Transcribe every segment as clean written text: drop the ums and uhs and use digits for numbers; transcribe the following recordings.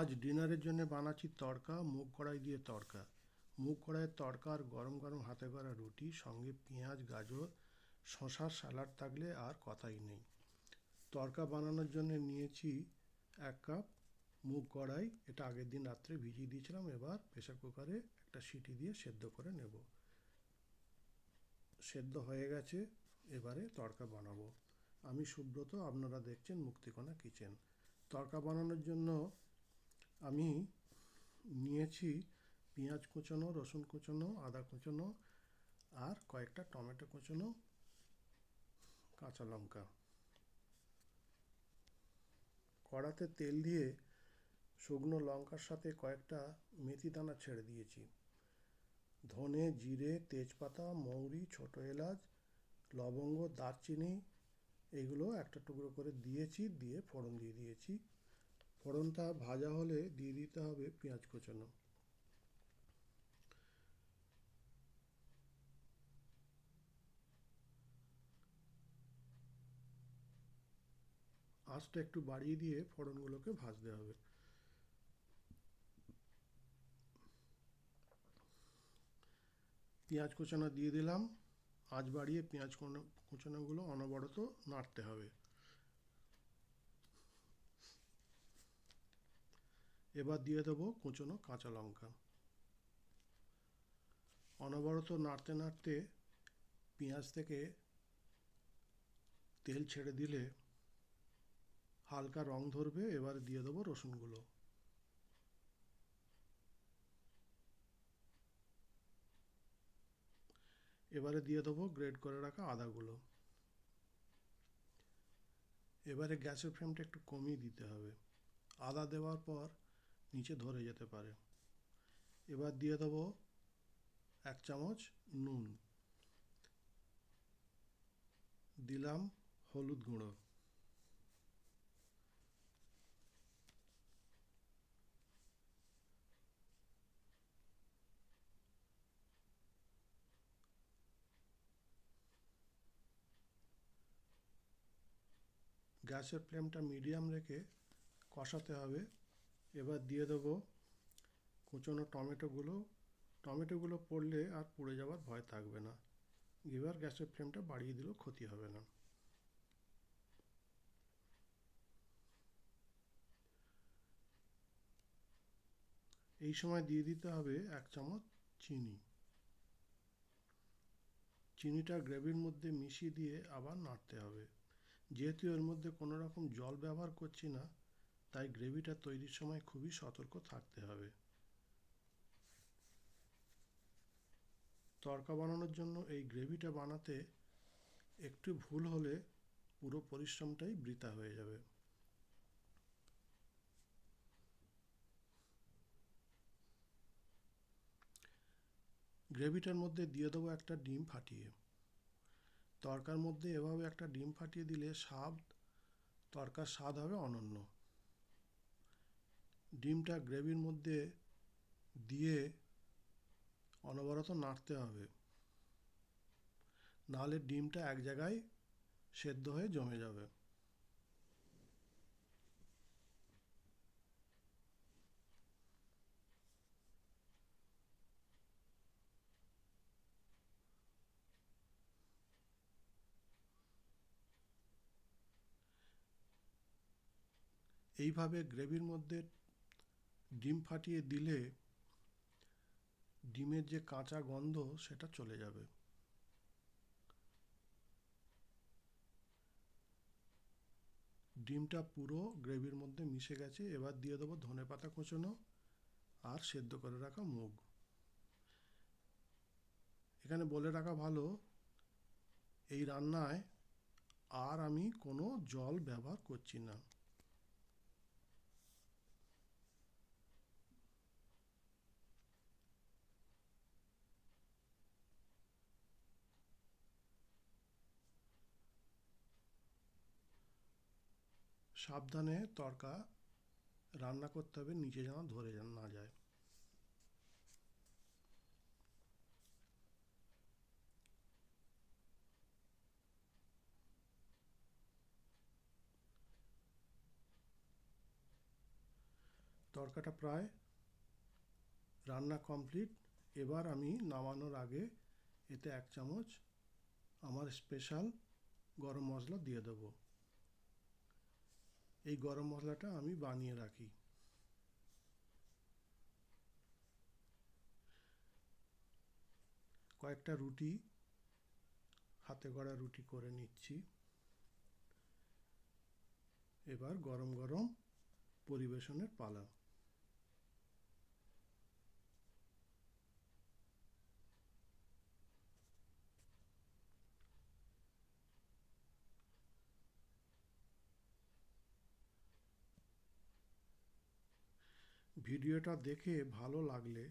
আজ ডিনারের জন্য বানাচ্ছি তড়কা, মুগ কড়াই দিয়ে তড়কা। মুগ কড়াইয়ের তড়কা আর গরম গরম হাতে করা রুটি, সঙ্গে পেঁয়াজ, গাজর, শশার স্যালাড থাকলে আর কথাই নেই। তড়কা বানানোর জন্য নিয়েছি 1 কাপ মুগ কড়াই। এটা আগের দিন রাত্রে ভিজিয়ে দিয়েছিলাম। এবার প্রেসার কুকারে একটা সিটি দিয়ে সেদ্ধ করে নেব। সেদ্ধ হয়ে গেছে, এবারে তড়কা বানাবো। আমি সুব্রত, আপনারা দেখছেন মুক্তিকণা কিচেন। তড়কা বানানোর জন্য আমি নিয়েছি পেঁয়াজ কুচোনো, রসুন কুচোনো, আদা কুচোনো আর কয়েকটা টমেটো কুচোনো, কাঁচা লঙ্কা। কড়াতে তেল দিয়ে শুকনো লঙ্কার সাথে কয়েকটা মেথি দানা ছেড়ে দিয়েছি। ধনে, জিরে, তেজপাতা, মৌরি, ছোটো এলাচ, লবঙ্গ, দারচিনি এগুলো একটা টুকরো করে দিয়েছি, দিয়ে ফোড়ন দিয়ে দিয়েছি। ফোড়নটা ভাজা হলে দিয়ে দিতে হবে পেঁয়াজ কুচোনো। আঁচটা একটু বাড়িয়ে দিয়ে ফোড়নগুলোকে ভাজতে হবে। পেঁয়াজ কুচানো দিয়ে দিলাম। আঁচ বাড়িয়ে পেঁয়াজ কুচানোগুলো অনবরত নাড়তে হবে। এবার দিয়ে দেবো কুচনো কাঁচা লঙ্কা। অনবরত নাড়তে নাড়তে পেঁয়াজ থেকে তেল ছেড়ে দিলে হালকা রং ধরবে। এবার দিয়ে দেবো রসুনগুলো। এবারে দিয়ে দেবো গ্রেট করে রাখা আদাগুলো। এবারে গ্যাসের ফ্লেমটা একটু কমিয়ে দিতে হবে। আদা দেওয়ার পর নিচে ধরে যেতে পারে। এবার দিয়ে দেবো 1 চামচ নুন, দিলাম হলুদ গুঁড়ো, গ্যাসের ফ্লেমটা মিডিয়াম রেখে কষাতে হবে। এবার দিয়ে দেবো কুচনো টমেটোগুলো। টমেটোগুলো পড়লে আর পুড়ে যাওয়ার ভয় থাকবে না। এবার গ্যাসের ফ্লেমটা বাড়িয়ে দিলেও ক্ষতি হবে না। এই সময় দিয়ে দিতে হবে 1 চামচ চিনি। চিনিটা গ্রেভির মধ্যে মিশিয়ে দিয়ে আবার নাড়তে হবে। যেহেতু এর মধ্যে কোনো রকম জল ব্যবহার করছি না, তাই গ্রেভিটা তৈরির সময় খুবই সতর্ক থাকতে হবে। তড়কা বানানোর জন্য এই গ্রেভিটা বানাতে একটু ভুল হলে পুরো পরিশ্রমটাই বৃথা হয়ে যাবে। গ্রেভিটার মধ্যে দিয়ে দেবো একটা ডিম ফাটিয়ে। তড়কার মধ্যে এভাবে একটা ডিম ফাটিয়ে দিলে তড়কার স্বাদ হবে অনন্য। ডিমটা গ্রেভির মধ্যে দিয়ে অনবরত নাড়তে হবে, নাহলে ডিমটা এক জায়গায় সেদ্ধ হয়ে জমে যাবে। এইভাবে গ্রেভির মধ্যে ডিম ফাটিয়ে দিলে ডিমের যে কাঁচা গন্ধ সেটা চলে যাবে। ডিমটা পুরো গ্রেভির মধ্যে মিশে গেছে। এবার দিয়ে দেবো ধনেপাতা কুচোনো আর সেদ্ধ করে রাখা মুগ। এখানে বলে রাখা ভালো, এই রান্নায় আর আমি কোনো জল ব্যবহার করছি না। সাবধানে তড়কা রান্না করতে হবে, নিচে যেন ধরে না যায়। তড়কাটা প্রায় রান্না কমপ্লিট। এবার আমি নামানোর আগে এতে 1 চামচ আমার স্পেশাল গরম মশলা দিয়ে দেবো। এই গরম মশলাটা আমি বানিয়ে রাখি। কয়েকটা রুটি, হাতে গড়া রুটি করে নিচ্ছি। এবার গরম গরম পরিবেশনের পালা। ভিডিওটা দেখে ভালো লাগলে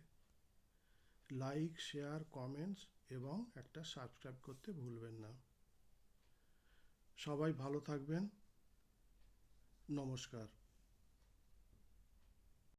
লাইক, শেয়ার, কমেন্টস এবং একটা সাবস্ক্রাইব করতে ভুলবেন না। সবাই ভালো থাকবেন। নমস্কার।